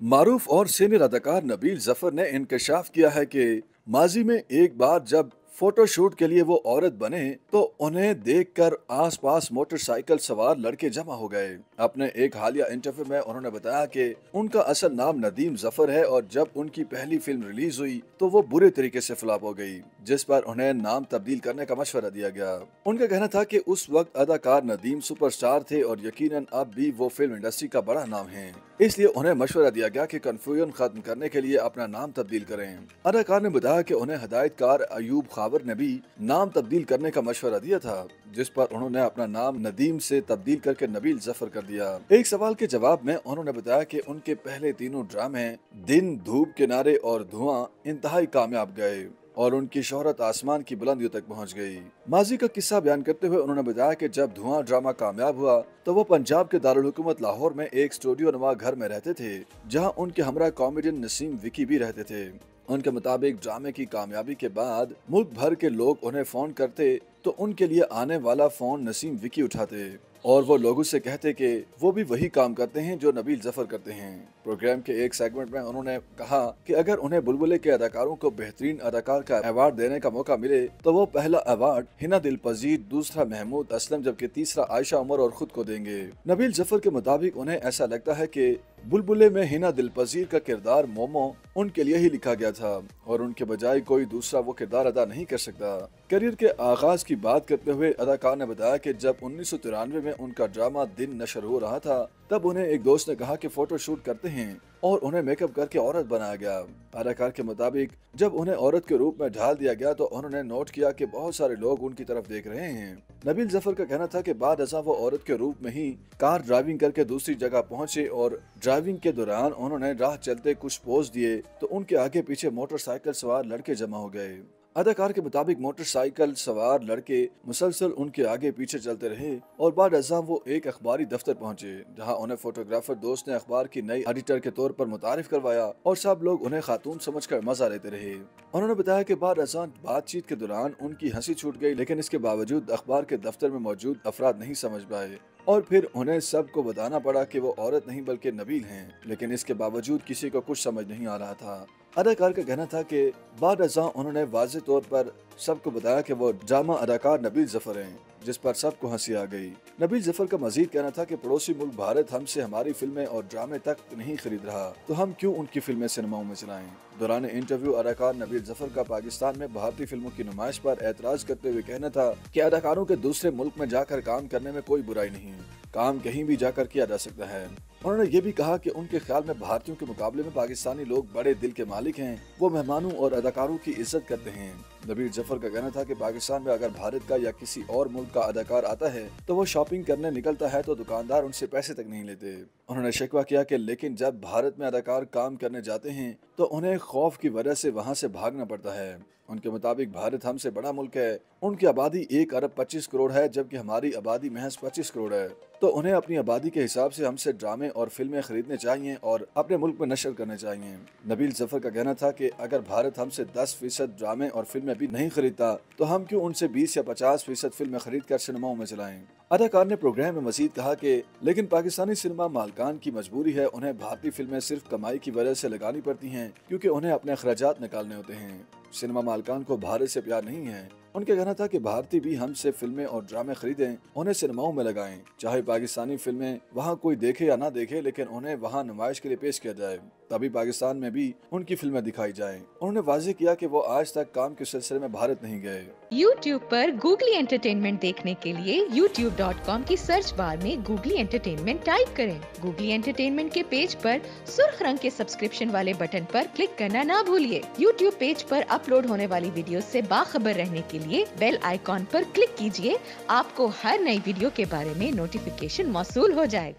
मारूफ और सीनियर अदाकार नबील जफर ने इंकशाफ किया है कि माजी में एक बार जब फोटोशूट के लिए वो औरत बने तो उन्हें देखकर आसपास मोटरसाइकिल सवार लड़के जमा हो गए। अपने एक हालिया इंटरव्यू में उन्होंने बताया कि उनका असल नाम नदीम जफर है और जब उनकी पहली फिल्म रिलीज हुई तो वो बुरे तरीके से फ्लॉप हो गई, जिस पर उन्हें नाम तब्दील करने का मशवरा दिया गया। उनका कहना था कि उस वक्त अदाकार नदीम सुपरस्टार थे और यकीनन अब भी वो फिल्म इंडस्ट्री का बड़ा नाम है, इसलिए उन्हें मशवरा दिया गया कि कंफ्यूजन खत्म करने के लिए अपना नाम तब्दील करें। अदाकार ने बताया कि उन्हें हदायतकार अयूब खावर ने भी नाम तब्दील करने का मशवरा दिया था, जिस पर उन्होंने अपना नाम नदीम से तब्दील करके नबील जफर कर दिया। एक सवाल के जवाब में उन्होंने बताया कि उनके पहले तीनों ड्रामे दिन, धूप, किनारे और धुआं इंतहाई कामयाब गए और उनकी शोहरत आसमान की बुलंदियों तक पहुंच गई। माजी का किस्सा बयान करते हुए उन्होंने बताया कि जब धुआं ड्रामा कामयाब हुआ तो वो पंजाब के दारुल हुकूमत लाहौर में एक स्टूडियो नुमा घर में रहते थे, जहां उनके हमरा कॉमेडियन नसीम विकी भी रहते थे। उनके मुताबिक ड्रामे की कामयाबी के बाद मुल्क भर के लोग उन्हें फोन करते तो उनके लिए आने वाला फोन नसीम विकी उठाते और वो लोगों से कहते कि वो भी वही काम करते हैं जो नबील जफर करते हैं। प्रोग्राम के एक सेगमेंट में उन्होंने कहा कि अगर उन्हें बुलबुले के अदाकारों को बेहतरीन अदाकार का अवार्ड देने का मौका मिले तो वो पहला अवार्ड हिना दिलपजीर, दूसरा महमूद असलम जबकि तीसरा आयशा उमर और खुद को देंगे। नबील जफर के मुताबिक उन्हें ऐसा लगता है कि बुलबुले में हिना दिलपजीर का किरदार मोमो उनके लिए ही लिखा गया था और उनके बजाय कोई दूसरा वो किरदार अदा नहीं कर सकता। करियर के आगाज की बात करते हुए अदाकार ने बताया कि जब 1993 में उनका ड्रामा दिन नशर हो रहा था तब उन्हें एक दोस्त ने कहा कि फोटो शूट करते हैं और उन्हें मेकअप करके औरत बनाया गया। अदाकार के मुताबिक जब उन्हें औरत के रूप में ढाल दिया गया तो उन्होंने नोट किया कि बहुत सारे लोग उनकी तरफ देख रहे हैं। नबील जफर का कहना था कि बाद अज़ां वो औरत के रूप में ही कार ड्राइविंग करके दूसरी जगह पहुंचे और ड्राइविंग के दौरान उन्होंने राह चलते कुछ पोज दिए तो उनके आगे पीछे मोटरसाइकिल सवार लड़के जमा हो गए। अदाकार के मुताबिक मोटरसाइकिल सवार लड़के मुसलसल उनके आगे पीछे चलते रहे और बाद अज़ां वो एक अखबारी दफ्तर पहुंचे, जहां उन्हें फोटोग्राफर दोस्त ने अखबार की नई एडिटर के तौर पर मुतारिफ करवाया और सब लोग उन्हें खातून समझकर मजा लेते रहे। उन्होंने बताया कि बाद अज़ां बातचीत के दौरान उनकी हंसी छूट गई, लेकिन इसके बावजूद अखबार के दफ्तर में मौजूद अफराद नहीं समझ पाए और फिर उन्हें सबको बताना पड़ा कि वो औरत नहीं बल्कि नबील हैं, लेकिन इसके बावजूद किसी को कुछ समझ नहीं आ रहा था। अदाकार का कहना था कि बाद अज़ां उन्होंने वाज़ेह तौर पर सबको बताया कि वो ड्रामा अदाकार नबील जफर हैं, जिस पर सबको हंसी आ गई। नबील जफर का मजीद कहना था कि पड़ोसी मुल्क भारत हमसे हमारी फिल्में और ड्रामे तक नहीं खरीद रहा तो हम क्यों उनकी फिल्में सिनेमाओं में चलाएं। दौरान इंटरव्यू अदाकार नबील जफर का पाकिस्तान में भारतीय फिल्मों की नुमाइश पर एतराज करते हुए कहना था कि अदाकारों के दूसरे मुल्क में जाकर काम करने में कोई बुराई नहीं, काम कहीं भी जाकर किया जा सकता है। उन्होंने ये भी कहा कि उनके ख्याल में भारतीयों के मुकाबले में पाकिस्तानी लोग बड़े दिल के मालिक हैं, वो मेहमानों और अदाकारों की इज्जत करते हैं। नबील जफर का कहना था कि पाकिस्तान में अगर भारत का या किसी और मुल्क का अदाकार आता है तो वो शॉपिंग करने निकलता है तो दुकानदार उनसे पैसे तक नहीं लेते। उन्होंने शिकवा किया कि लेकिन जब भारत में अदाकार काम करने जाते हैं तो उन्हें खौफ की वजह से वहाँ से भागना पड़ता है। उनके मुताबिक भारत हमसे बड़ा मुल्क है, उनकी आबादी 1 अरब 25 करोड़ है जबकि हमारी आबादी महज 25 करोड़ है, तो उन्हें अपनी आबादी के हिसाब से हमसे ड्रामे और फिल्में खरीदने चाहिए और अपने मुल्क में नशर करने चाहिए। नबील जफर का कहना था कि अगर भारत हमसे 10% ड्रामे और फिल्में भी नहीं खरीदता तो हम क्यों उनसे 20 या 50% फिल्में खरीद कर सिनेमाओं में चलाएं। अदाकार ने प्रोग्राम में मजीद कहा कि लेकिन पाकिस्तानी सिनेमा मालकान की मजबूरी है, उन्हें भारतीय फिल्में सिर्फ कमाई की वजह से लगानी पड़ती हैं क्योंकि उन्हें अपने अखराजात निकालने होते हैं। सिनेमा मालकान को भारत से प्यार नहीं है। उनका कहना था कि भारतीय भी हमसे फिल्में और ड्रामे खरीदें, उन्हें सिनेमाओं में लगाएं, चाहे पाकिस्तानी फिल्में वहां कोई देखे या ना देखे, लेकिन उन्हें वहां नुमाइश के लिए पेश किया जाए, तभी पाकिस्तान में भी उनकी फिल्में दिखाई जाएं। उन्होंने वाज़ेह किया कि वो आज तक काम के सिलसिले में भारत नहीं गए। YouTube पर गूगली एंटरटेनमेंट देखने के लिए youtube.com की सर्च बार में गूगली एंटरटेनमेंट टाइप करें। गूगली एंटरटेनमेंट के पेज पर सुर्ख रंग के सब्सक्रिप्शन वाले बटन पर क्लिक करना ना भूलिए। YouTube पेज पर अपलोड होने वाली वीडियो से बाखबर रहने के लिए बेल आइकॉन पर क्लिक कीजिए। आपको हर नई वीडियो के बारे में नोटिफिकेशन मौसूल हो जाएगा।